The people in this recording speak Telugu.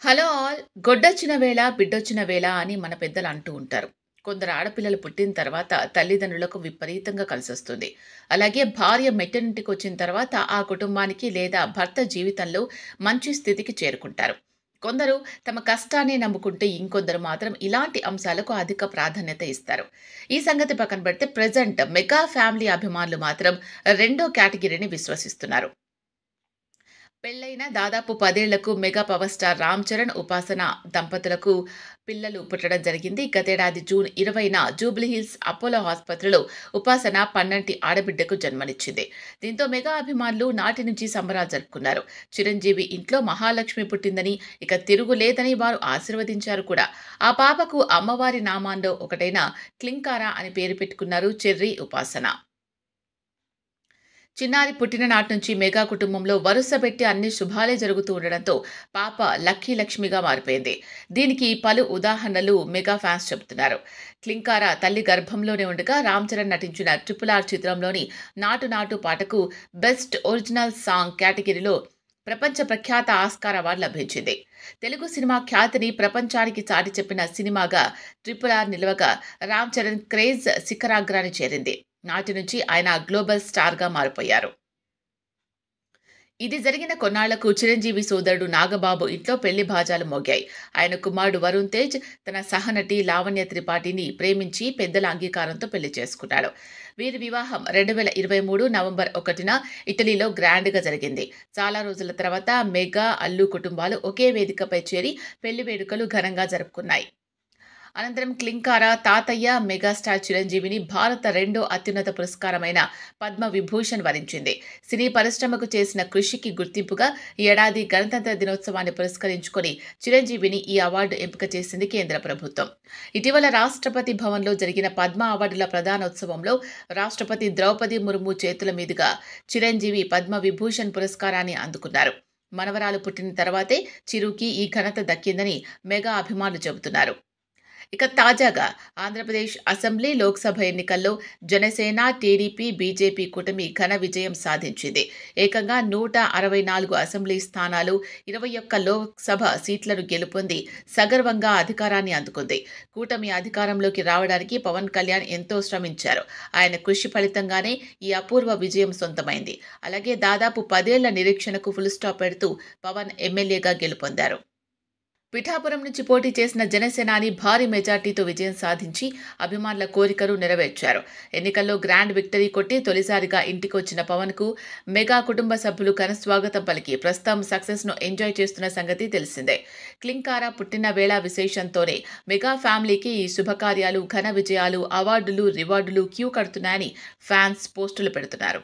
హలో ఆల్ గొడ్డొచ్చిన వేళ బిడ్డొచ్చిన వేళ అని మన పెద్దలు అంటూ ఉంటారు. కొందరు ఆడపిల్లలు పుట్టిన తర్వాత తల్లిదండ్రులకు విపరీతంగా కలిసొస్తుంది. అలాగే భార్య మెట్టనింటికి వచ్చిన తర్వాత ఆ కుటుంబానికి లేదా భర్త జీవితంలో మంచి స్థితికి చేరుకుంటారు. కొందరు తమ కష్టాన్ని నమ్ముకుంటే ఇంకొందరు మాత్రం ఇలాంటి అంశాలకు అధిక ప్రాధాన్యత ఇస్తారు. ఈ సంగతి పక్కన పెడితే ప్రెజెంట్ మెగా ఫ్యామిలీ అభిమానులు మాత్రం రెండో కేటగిరీని విశ్వసిస్తున్నారు. పెళ్లైన దాదాపు 10 ఏళ్లకు mega power star Ram Charan, ఉపాసన దంపతులకు పిల్లలు పుట్టడం జరిగింది. గతేడాది జూన్ 20న జూబ్లీహిల్స్ అపోలో ఆసుపత్రిలో ఉపాసన పన్నంటి ఆడబిడ్డకు జన్మనిచ్చింది. దీంతో మెగా అభిమానులు నాటి నుంచి సంబరాలు జరుపుకున్నారు. చిరంజీవి ఇంట్లో మహాలక్ష్మి పుట్టిందని, ఇక తిరుగులేదని వారు ఆశీర్వదించారు కూడా. ఆ పాపకు అమ్మవారి నామాల్లో ఒకటైన క్లింకారా అని పేరు పెట్టుకున్నారు చెర్రీ, ఉపాసన. చిన్నారి పుట్టిన నాటి నుంచి మెగా కుటుంబంలో వరుస పెట్టి అన్ని శుభాలే జరుగుతూ ఉండడంతో పాప లక్కీ లక్ష్మిగా మారిపోయింది. దీనికి పలు ఉదాహరణలు మెగా ఫ్యాన్స్ చెబుతున్నారు. క్లింకారా తల్లి గర్భంలోనే ఉండగా రామ్ చరణ్ నటించిన RRR చిత్రంలోని నాటు నాటు పాటకు బెస్ట్ ఒరిజినల్ సాంగ్ కేటగిరీలో ప్రపంచ ప్రఖ్యాత ఆస్కార్ అవార్డు లభించింది. తెలుగు సినిమా ఖ్యాతిని ప్రపంచానికి చాటి చెప్పిన సినిమాగా RRR నిలవగా రామ్ చరణ్ క్రేజ్ శిఖరాగ్రాన్ని చేరింది. నాటి నుంచి ఆయన గ్లోబల్ స్టార్గా మారిపోయారు. ఇది జరిగిన కొన్నాళ్లకు చిరంజీవి సోదరుడు నాగబాబు ఇంట్లో పెళ్లి బాజాలు మోగాయి. ఆయన కుమారుడు వరుణ్ తేజ్ తన సహనటి లావణ్య త్రిపాఠిని ప్రేమించి పెద్దల అంగీకారంతో పెళ్లి చేసుకున్నాడు. వీరి వివాహం 2023 నవంబర్ 1న ఇటలీలో గ్రాండ్గా జరిగింది. చాలా రోజుల తర్వాత మెగా, అల్లు కుటుంబాలు ఒకే వేదికపై చేరి పెళ్లి వేడుకలు ఘనంగా జరుపుకున్నాయి. అనంతరం క్లింకారా తాతయ్య మెగాస్టార్ చిరంజీవిని భారత రెండో అత్యున్నత పురస్కారమైన పద్మ విభూషణ్ వరించింది. సినీ పరిశ్రమకు చేసిన కృషికి గుర్తింపుగా ఈ ఏడాది గణతంత్ర దినోత్సవాన్ని పురస్కరించుకొని చిరంజీవిని ఈ అవార్డు ఎంపిక చేసింది కేంద్ర ప్రభుత్వం. ఇటీవల రాష్ట్రపతి భవన్లో జరిగిన పద్మ అవార్డుల ప్రదానోత్సవంలో రాష్ట్రపతి ద్రౌపది ముర్ము చేతుల మీదుగా చిరంజీవి పద్మ విభూషణ్ పురస్కారాన్ని అందుకున్నారు. మనవరాలు పుట్టిన తర్వాతే చిరుకి ఈ ఘనత దక్కిందని మెగా అభిమానులు చెబుతున్నారు. ఇక తాజాగా ఆంధ్రప్రదేశ్ అసెంబ్లీ, లోక్సభ ఎన్నికల్లో జనసేన, టీడీపీ, బీజేపీ కూటమి ఘన విజయం సాధించింది. ఏకంగా 164 అసెంబ్లీ స్థానాలు, 21 లోక్సభ సీట్లను గెలుపొంది సగర్వంగా అధికారాన్ని అందుకుంది. కూటమి అధికారంలోకి రావడానికి పవన్ కళ్యాణ్ ఎంతో శ్రమించారు. ఆయన కృషి ఫలితంగానే ఈ అపూర్వ విజయం సొంతమైంది. అలాగే దాదాపు 10 ఏళ్ల నిరీక్షణకు ఫుల్ స్టాప్ పెడుతూ పవన్ ఎమ్మెల్యేగా గెలుపొందారు. పిఠాపురం నుంచి పోటీ చేసిన జనసేనాని భారీ మెజార్టీతో విజయం సాధించి అభిమానుల కోరికను నెరవేర్చారు. ఎన్నికల్లో గ్రాండ్ విక్టరీ కొట్టి తొలిసారిగా ఇంటికొచ్చిన పవన్కు మెగా కుటుంబ సభ్యులు ఘన స్వాగతం పలికి ప్రస్తుతం సక్సెస్ను ఎంజాయ్ చేస్తున్న సంగతి తెలిసిందే. క్లింకారా పుట్టిన వేళ విశేషంతోనే మెగా ఫ్యామిలీకి ఈ శుభకార్యాలు, ఘన విజయాలు, అవార్డులు, రివార్డులు క్యూ కడుతున్నాయని ఫ్యాన్స్ పోస్టులు పెడుతున్నారు.